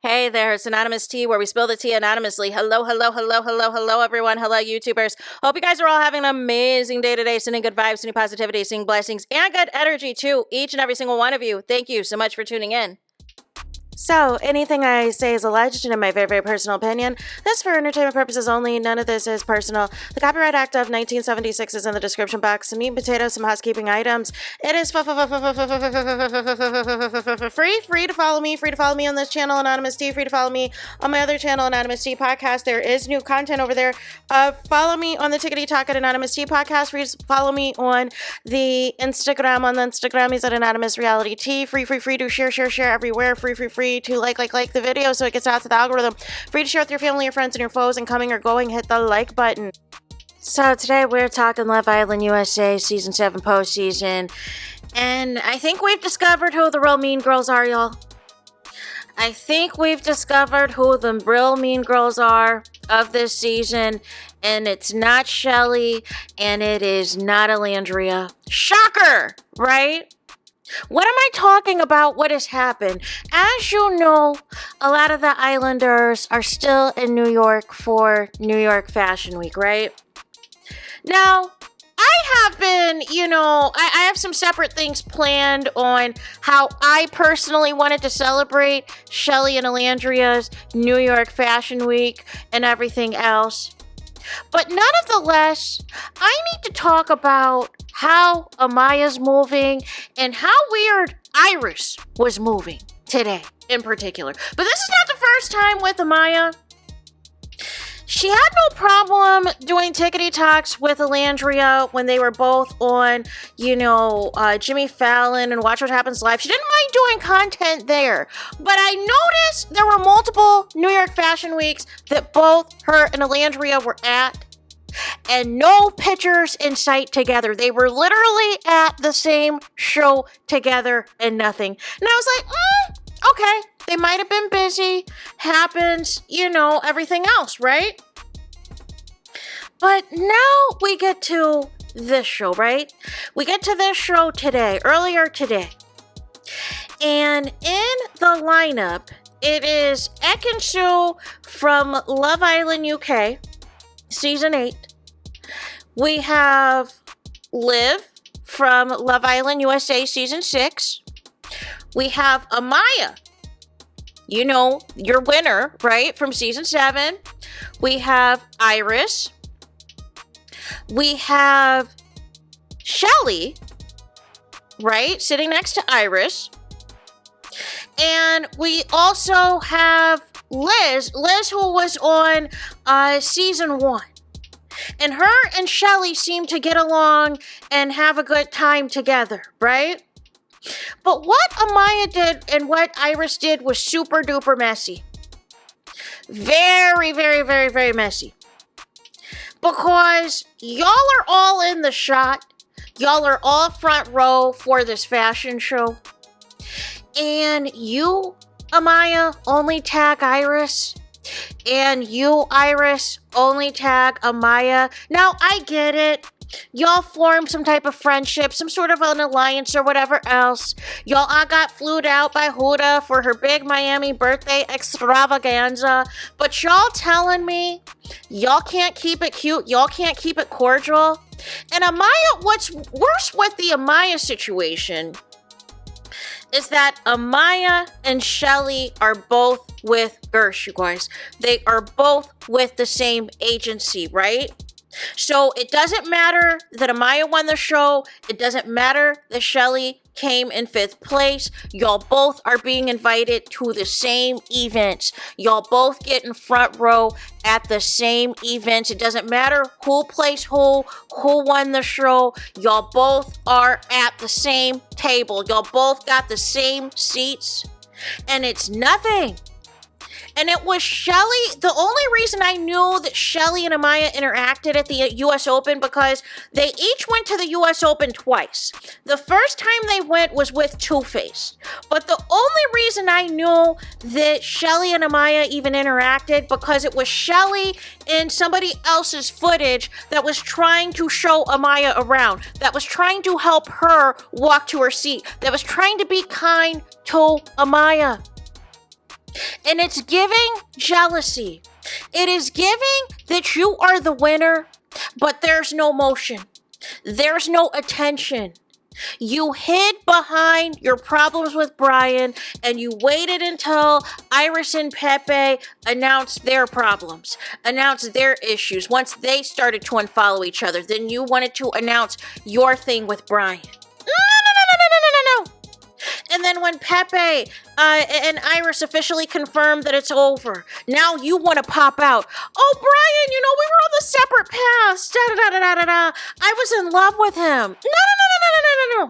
Hey there, it's Anonymous Tea, where we spill the tea anonymously. Hello, everyone. Hello, YouTubers. Hope you guys are all having an amazing day today, sending good vibes, sending positivity, sending blessings, and good energy to each and every single one of you. Thank you so much for tuning in. So, anything I say is alleged and in my very, very personal opinion. This is for entertainment purposes only. None of this is personal. The Copyright Act of 1976 is in the description box. Some meat and potatoes, some housekeeping items. It is free to follow me. Free to follow me on this channel, Anonymous Tea. Free to follow me on my other channel, Anonymous Tea Podcast. There is new content over there. Follow me on the Tickety Talk at Anonymous Tea Podcast. Free to follow me on the Instagram. On the Instagram is at Anonymous Reality Tea. Free to share everywhere. Free to like the video so it gets out to the algorithm. Free to share with your family, your friends, and your foes, and coming or going, hit the like button. So today we're talking Love Island USA Season 7 postseason, and I think we've discovered who the real mean girls are, y'all. I think we've discovered who the real mean girls are of this season, and it's not Chelley, and it is not Olandria. Shocker, right? What am I talking about? What has happened? As you know, a lot of the Islanders are still in New York for New York Fashion Week, right? Now, I have been, I have some separate things planned on how I personally wanted to celebrate Chelley and Olandria's New York Fashion Week and everything else. But nonetheless, I need to talk about how Amaya's moving and how weird Iris was moving today in particular. But this is not the first time with Amaya. She had no problem doing tickety talks with Olandria when they were both on, Jimmy Fallon and Watch What Happens Live. She didn't mind doing content there. But I noticed there were multiple New York Fashion Weeks that both her and Olandria were at, and no pictures in sight together. They were literally at the same show together and nothing. And I was like, okay, they might have been busy. Happens, everything else, right? But now we get to this show, right? We get to this show today, earlier today. And in the lineup, it is Ekin-Su from Love Island UK, Season 8. We have Liv from Love Island USA, Season 6. We have Amaya, your winner, right, from Season 7. We have Iris. We have Chelley, right, sitting next to Iris. And we also have Liz who was on Season 1. And her and Chelley seem to get along and have a good time together, right? But what Amaya did and what Iris did was super duper messy. Very, very, very, very messy. Because y'all are all in the shot. Y'all are all front row for this fashion show. And you, Amaya, only tag Iris. And you, Iris, only tag Amaya. Now, I get it. Y'all formed some type of friendship, some sort of an alliance or whatever else. Y'all all got flued out by Huda for her big Miami birthday extravaganza. But y'all telling me y'all can't keep it cute, y'all can't keep it cordial. And Amaya, what's worse with the Amaya situation is that Amaya and Chelley are both with Gersh, you guys. They are both with the same agency, right? So it doesn't matter that Amaya won the show. It doesn't matter that Chelley came in 5th place. Y'all both are being invited to the same events. Y'all both get in front row at the same events. It doesn't matter who placed who won the show. Y'all both are at the same table. Y'all both got the same seats. And it's nothing. And it was Chelley. The only reason I knew that Chelley and Amaya interacted at the U.S. Open because they each went to the U.S. Open twice. The first time they went was with Two-Face. But the only reason I knew that Chelley and Amaya even interacted because it was Chelley in somebody else's footage that was trying to show Amaya around, that was trying to help her walk to her seat, that was trying to be kind to Amaya. And it's giving jealousy. It is giving that you are the winner, but there's no motion. There's no attention. You hid behind your problems with Brian and you waited until Iris and Pepe announced their problems, announced their issues. Once they started to unfollow each other, then you wanted to announce your thing with Brian. No. And then when Pepe and Iris officially confirmed that it's over, now you want to pop out. Oh, Brian, we were on the separate paths. Da-da-da-da-da-da. I was in love with him. No.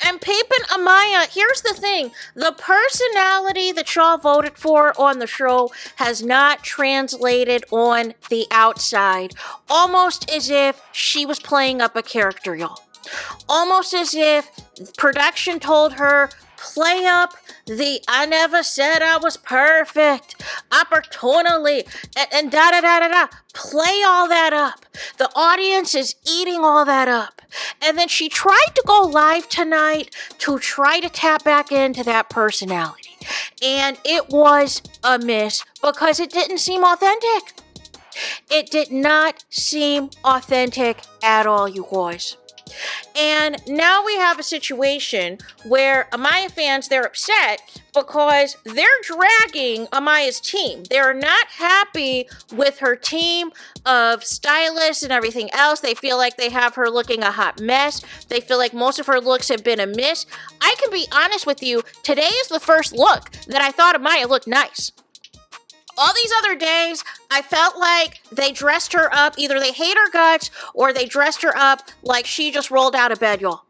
I'm peeping Amaya. Here's the thing. The personality that y'all voted for on the show has not translated on the outside. Almost as if she was playing up a character, y'all. Almost as if production told her, play up the I never said I was perfect opportunity and da-da-da-da-da. Play all that up. The audience is eating all that up. And then she tried to go live tonight to try to tap back into that personality. And it was a miss because it didn't seem authentic. It did not seem authentic at all, you guys. And now we have a situation where Amaya fans, they're upset because they're dragging Amaya's team. They're not happy with her team of stylists and everything else. They feel like they have her looking a hot mess. They feel like most of her looks have been a miss. I can be honest with you, today is the first look that I thought Amaya looked nice. All these other days, I felt like they dressed her up. Either they hate her guts or they dressed her up like she just rolled out of bed, y'all.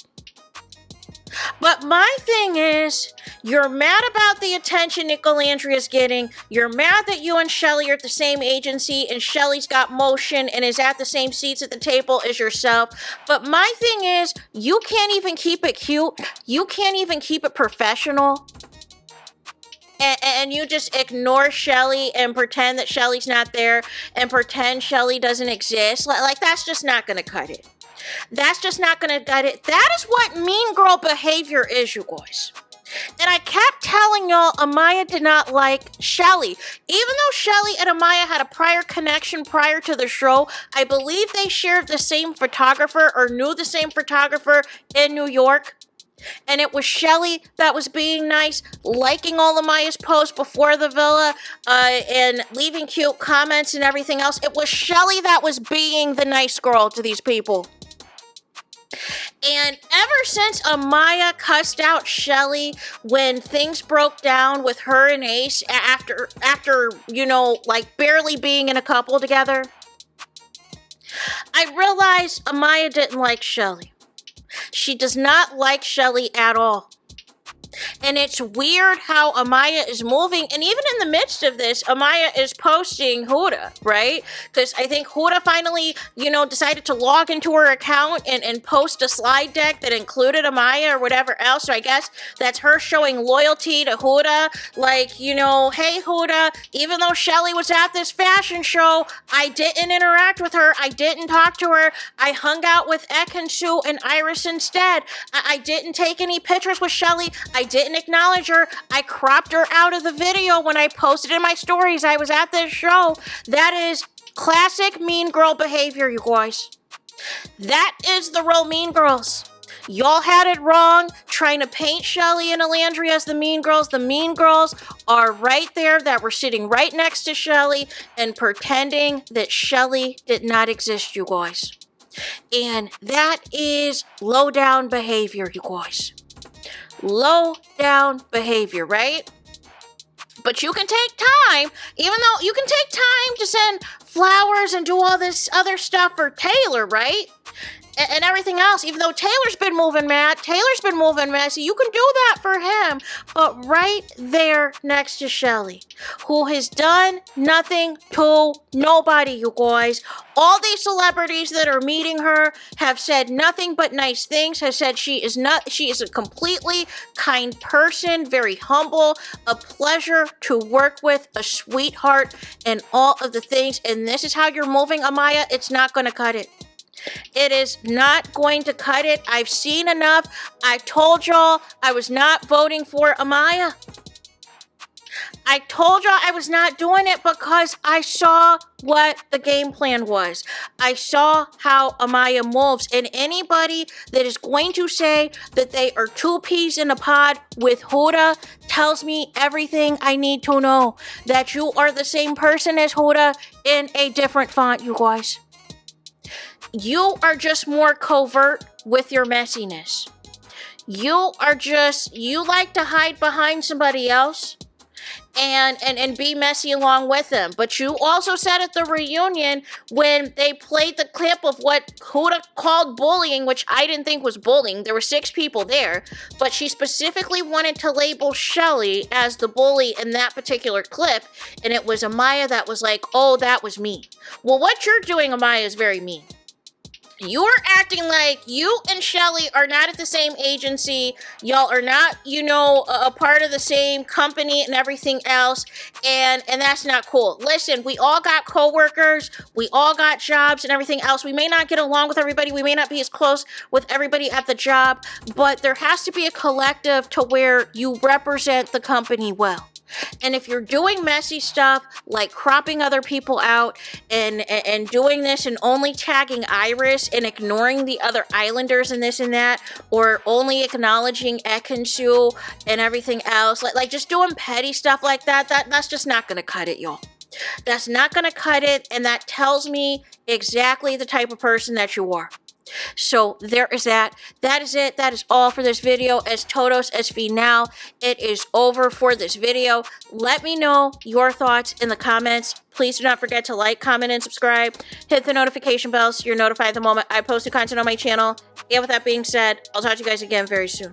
But my thing is, you're mad about the attention Olandria's getting. You're mad that you and Chelley are at the same agency and Chelley's got motion and is at the same seats at the table as yourself. But my thing is, you can't even keep it cute. You can't even keep it professional. And you just ignore Chelley and pretend that Chelley's not there and pretend Chelley doesn't exist. Like that's just not going to cut it. That's just not going to cut it. That is what mean girl behavior is, you guys. And I kept telling y'all Amaya did not like Chelley. Even though Chelley and Amaya had a prior connection prior to the show, I believe they shared the same photographer or knew the same photographer in New York. And it was Chelley that was being nice, liking all Amaya's posts before the villa, and leaving cute comments and everything else. It was Chelley that was being the nice girl to these people. And ever since Amaya cussed out Chelley when things broke down with her and Ace after barely being in a couple together, I realized Amaya didn't like Chelley. She does not like Chelley at all. And it's weird how Amaya is moving. And even in the midst of this, Amaya is posting Huda, right? Because I think Huda finally, decided to log into her account and post a slide deck that included Amaya or whatever else. So I guess that's her showing loyalty to Huda. Like, hey, Huda, even though Chelley was at this fashion show, I didn't interact with her. I didn't talk to her. I hung out with Ekin-Su and Iris instead. I didn't take any pictures with Chelley. I didn't acknowledge her. I cropped her out of the video when I posted in my stories I was at this show. That is classic mean girl behavior, you guys. That is the real mean girls. Y'all had it wrong trying to paint Chelley and Olandria as the mean girls. The mean girls are right there that were sitting right next to Chelley and pretending that Chelley did not exist, you guys. And that is low down behavior, you guys. Low down behavior, right? But you can take time, even though you can take time to send flowers and do all this other stuff for Taylor, right? And everything else, even though Taylor's been moving mad, Taylor's been moving messy, you can do that for him. But right there next to Chelley, who has done nothing to nobody, you guys. All these celebrities that are meeting her have said nothing but nice things, have said she is a completely kind person, very humble, a pleasure to work with, a sweetheart, and all of the things. And this is how you're moving, Amaya. It's not going to cut it. It is not going to cut it. I've seen enough. I told y'all I was not voting for Amaya. I told y'all I was not doing it because I saw what the game plan was. I saw how Amaya moves, and anybody that is going to say that they are two peas in a pod with Huda tells me everything I need to know. That you are the same person as Huda in a different font, you guys. You are just more covert with your messiness. You like to hide behind somebody else and be messy along with them. But you also said at the reunion when they played the clip of what Huda called bullying, which I didn't think was bullying. There were 6 people there, but she specifically wanted to label Chelley as the bully in that particular clip, and it was Amaya that was like, oh, that was me. Well, what you're doing, Amaya, is very mean. You're acting like you and Chelley are not at the same agency. Y'all are not, a part of the same company and everything else. And that's not cool. Listen, we all got coworkers. We all got jobs and everything else. We may not get along with everybody. We may not be as close with everybody at the job. But there has to be a collective to where you represent the company well. And if you're doing messy stuff like cropping other people out and doing this and only tagging Iris and ignoring the other Islanders and this and that, or only acknowledging Ekin-Su and everything else, like just doing petty stuff like that's just not gonna cut it, y'all. That's not gonna cut it, and that tells me exactly the type of person that you are. So there is that. That is it. That is all for this video. As Todos SV now, it is over for this video. Let me know your thoughts in the comments. Please do not forget to like, comment, and subscribe. Hit the notification bell so you're notified the moment I post new content on my channel. And with that being said, I'll talk to you guys again very soon.